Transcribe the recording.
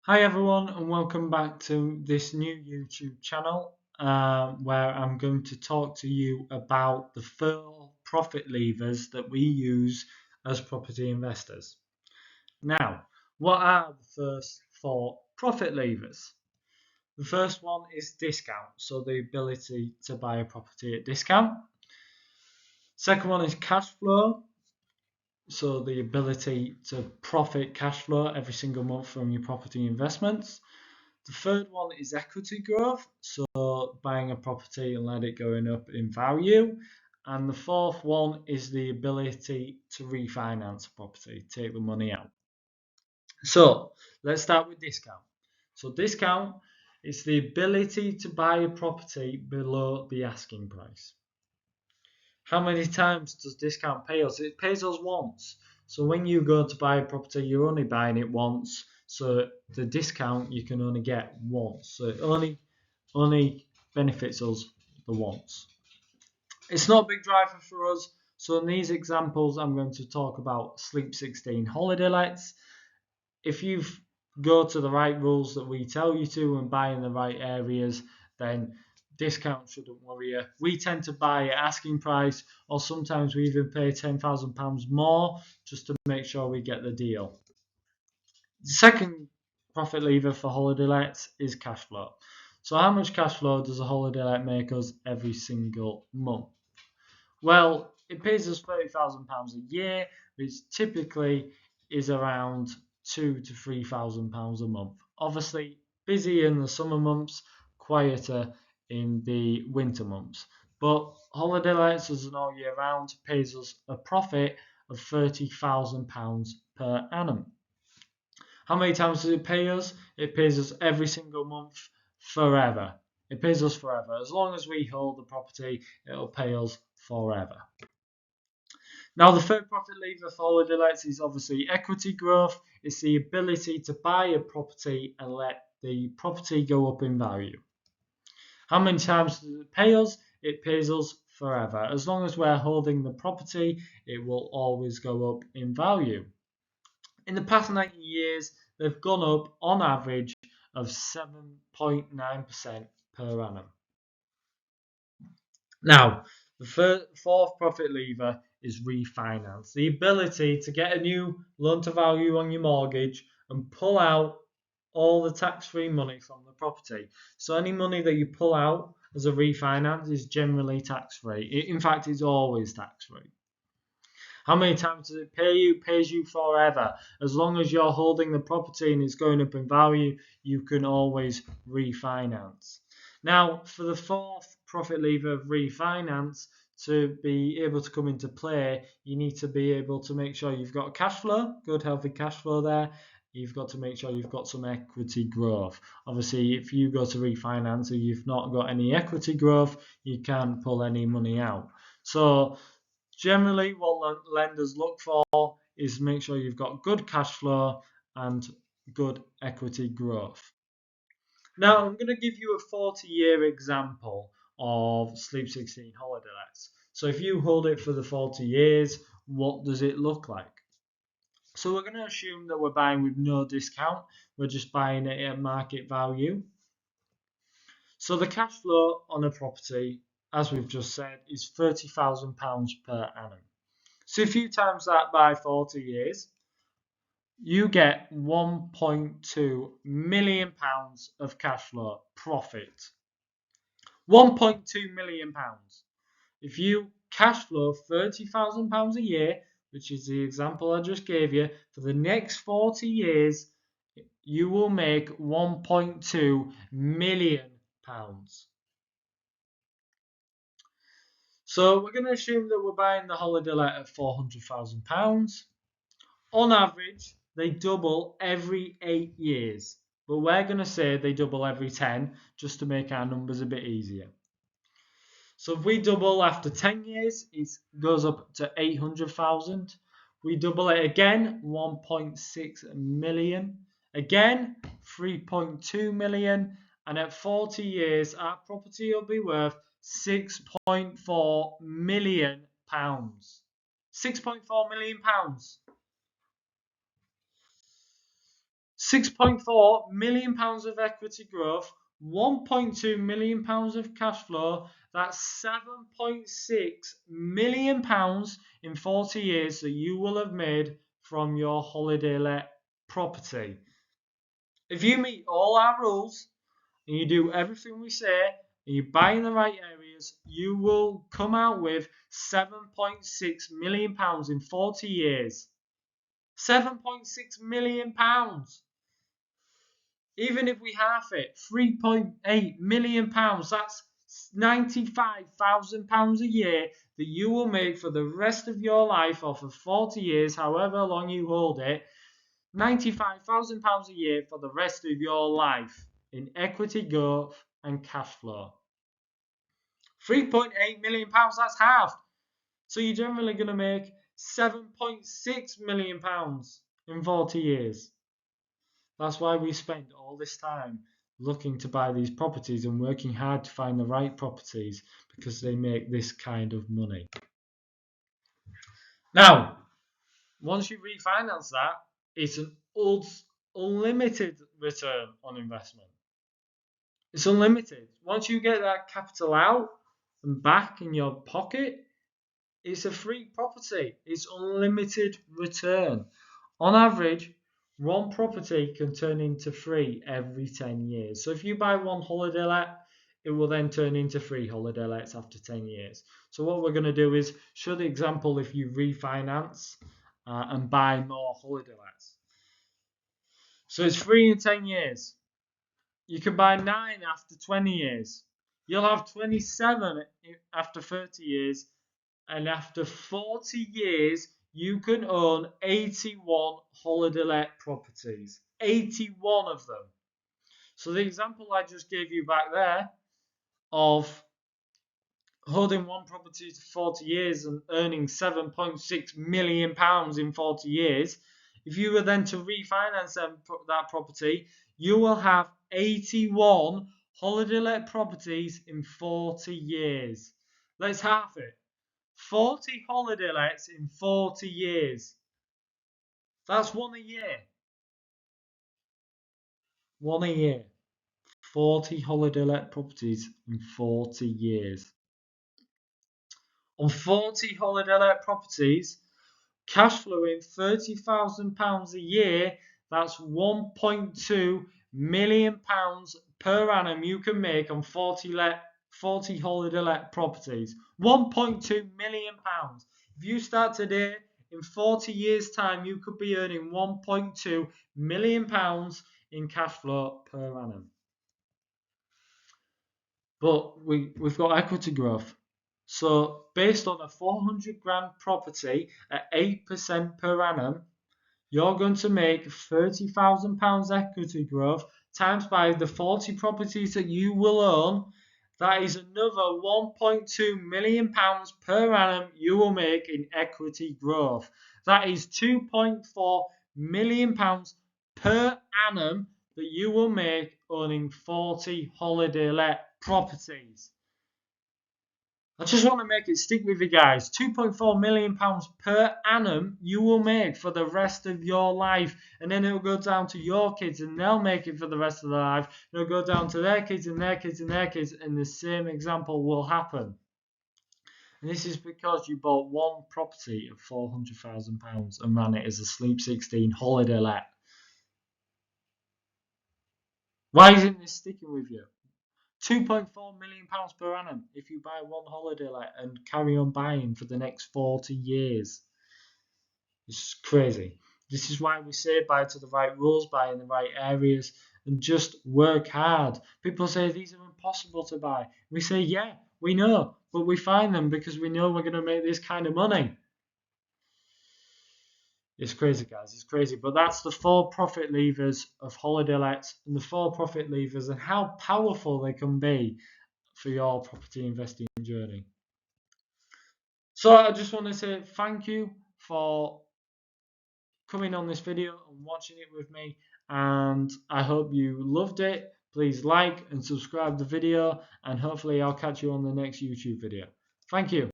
Hi everyone, and welcome back to this new YouTube channel where I'm going to talk to you about the four profit levers that we use as property investors. Now, what are the first four profit levers? The first one is discount, so the ability to buy a property at discount. Second one is cash flow, so the ability to profit cash flow every single month from your property investments. The third one is equity growth, so buying a property and let it going up in value. And the fourth one is the ability to refinance a property, take the money out. So let's start with discount. So discount is the ability to buy a property below the asking price. How many times does discount pay us? It pays us once. So when you go to buy a property, you're only buying it once. So the discount you can only get once. So it only benefits us the once. It's not a big driver for us. So in these examples, I'm going to talk about Sleep 16 holiday lets. If you go to the right rules that we tell you to and buy in the right areas, then discount shouldn't worry you. We tend to buy at asking price, or sometimes we even pay £10,000 more just to make sure we get the deal. The second profit lever for holiday lets is cash flow. So how much cash flow does a holiday let make us every single month? Well, it pays us £30,000 a year, which typically is around £2,000 to £3,000 a month. Obviously, busy in the summer months, quieter in the winter months. But holiday lets us an all year round pays us a profit of £30,000 per annum. How many times does it pay us? It pays us every single month forever. It pays us forever. As long as we hold the property, it'll pay us forever. Now, the third profit lever for holiday lets is obviously equity growth. It's the ability to buy a property and let the property go up in value. How many times does it pay us? It pays us forever. As long as we're holding the property, it will always go up in value. In the past 90 years, they've gone up on average of 7.9% per annum. Now, the fourth profit lever is refinance. The ability to get a new loan to value on your mortgage and pull out all the tax-free money from the property. So any money that you pull out as a refinance is generally tax-free. In fact, it's always tax-free. How many times does it pay you? It pays you forever. As long as you're holding the property and it's going up in value, you can always refinance. Now, for the fourth profit lever of refinance to be able to come into play, you need to be able to make sure you've got cash flow, good healthy cash flow there. You've got to make sure you've got some equity growth. Obviously, if you go to refinance and you've not got any equity growth, you can't pull any money out. So generally, what lenders look for is make sure you've got good cash flow and good equity growth. Now, I'm going to give you a 40-year example of Sleep 16 holiday lets. So if you hold it for the 40 years, what does it look like? So we're going to assume that we're buying with no discount. We're just buying it at market value. So the cash flow on a property, as we've just said, is £30,000 per annum. So if you times that by 40 years, you get £1.2 million of cash flow profit. £1.2 million. If you cash flow £30,000 a year, which is the example I just gave you, for the next 40 years, you will make £1.2 million. So we're going to assume that we're buying the holiday let at £400,000. On average, they double every 8 years, but we're going to say they double every 10 just to make our numbers a bit easier. So if we double after 10 years, it goes up to 800,000. We double it again, 1.6 million. Again, 3.2 million. And at 40 years, our property will be worth £6.4 million. £6.4 million. £6.4 million of equity growth, £1.2 million of cash flow. That's £7.6 million in 40 years that you will have made from your holiday let property. If you meet all our rules and you do everything we say and you buy in the right areas, you will come out with £7.6 million in 40 years. £7.6 million. Even if we half it, £3.8 million, that's £95,000 a year that you will make for the rest of your life, or for 40 years, however long you hold it. £95,000 a year for the rest of your life in equity growth and cash flow. £3.8 million, that's half. So you're generally going to make £7.6 million in 40 years. That's why we spend all this time looking to buy these properties and working hard to find the right properties, because they make this kind of money. Now, once you refinance that, it's an unlimited return on investment. It's unlimited. Once you get that capital out and back in your pocket, it's a free property. It's unlimited return. On average, one property can turn into free every 10 years. So if you buy one holiday let, it will then turn into 3 holiday lets after 10 years. So what we're going to do is show the example if you refinance and buy more holiday lets. So it's free in 10 years. You can buy 9 after 20 years. You'll have 27 after 30 years. And after 40 years, you can own 81 holiday let properties. 81 of them. So the example I just gave you back there of holding one property for 40 years and earning £7.6 million in 40 years, if you were then to refinance that property, you will have 81 holiday let properties in 40 years. Let's half it. 40 holiday lets in 40 years. That's one a year. One a year. 40 holiday let properties in 40 years. On 40 holiday let properties, cash flowing £30,000 a year, that's £1.2 million per annum you can make on 40 holiday let properties. £1.2 million. If you start today, in 40 years' time, you could be earning £1.2 million in cash flow per annum. But we've got equity growth. So based on a 400 grand property at 8% per annum, you're going to make £30,000 equity growth times by the 40 properties that you will own. That is another £1.2 million per annum you will make in equity growth. That is £2.4 million per annum that you will make owning 40 holiday let properties. I just want to make it stick with you guys. £2.4 million per annum you will make for the rest of your life. And then it'll go down to your kids and they'll make it for the rest of their life. It'll go down to their kids and their kids and their kids, and the same example will happen. And this is because you bought one property of £400,000 and ran it as a Sleep 16 holiday let. Why isn't this sticking with you? £2.4 million per annum if you buy one holiday let and carry on buying for the next 40 years. It's crazy. This is why we say buy to the right rules, buy in the right areas, and just work hard. People say these are impossible to buy. We say, yeah, we know, but we find them because we know we're going to make this kind of money. It's crazy, guys. It's crazy. But that's the 4 profit levers of holiday lets, and the 4 profit levers and how powerful they can be for your property investing journey. So I just want to say thank you for coming on this video and watching it with me, and I hope you loved it. Please like and subscribe the video, and hopefully I'll catch you on the next YouTube video. Thank you.